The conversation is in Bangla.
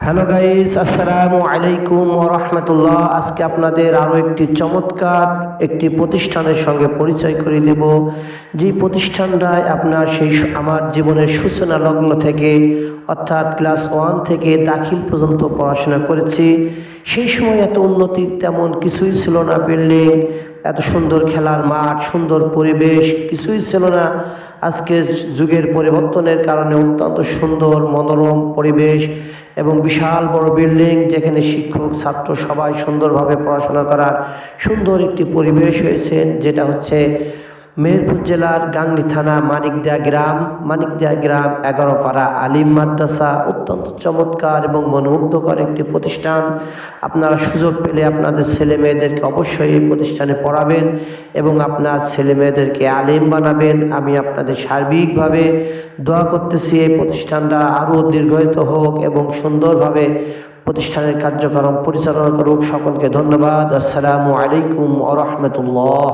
হ্যালো গাইস, আসসালামু আলাইকুম ওয়া রাহমাতুল্লাহ। আজকে আপনাদের আরও একটি চমৎকার একটি প্রতিষ্ঠানের সঙ্গে পরিচয় করে দেব, যে প্রতিষ্ঠানটায় আপনার আমার জীবনের সূচনা লগ্ন থেকে অর্থাৎ ক্লাস 1 থেকে দাখিল পর্যন্ত পড়াশোনা করেছি। সেই সময় এত উন্নতি তেমন কিছুই ছিল না, বিল্ডিং, এত সুন্দর খেলার মাঠ, সুন্দর পরিবেশ কিছুই ছিল না। আজকে যুগের পরিবর্তনের কারণে অত্যন্ত সুন্দর মনোরম পরিবেশ এবং বিশাল বড় বিল্ডিং, যেখানে শিক্ষক ছাত্র সবাই সুন্দরভাবে পড়াশোনা করার সুন্দর একটি পরিবেশ হয়েছে, যেটা হচ্ছে মেহেরপুর জেলার গাংনী থানা মানিকদিয়া গ্রাম 11পাড়া আলিম মাদ্রাসা। অত্যন্ত চমৎকার এবং মনোমুগ্ধকর একটি প্রতিষ্ঠান। আপনারা সুযোগ পেলে আপনাদের ছেলে মেয়েদেরকে অবশ্যই এই প্রতিষ্ঠানে পড়াবেন এবং আপনার ছেলে মেয়েদেরকে আলিম বানাবেন। আমি আপনাদের সার্বিকভাবে দোয়া করতেছি এই প্রতিষ্ঠানটা আরও দীর্ঘায়িত হোক এবং সুন্দরভাবে প্রতিষ্ঠানের কার্যক্রম পরিচালনা করুক। সকলকে ধন্যবাদ। আসসালামু আলাইকুম ওয়া রাহমাতুল্লাহ।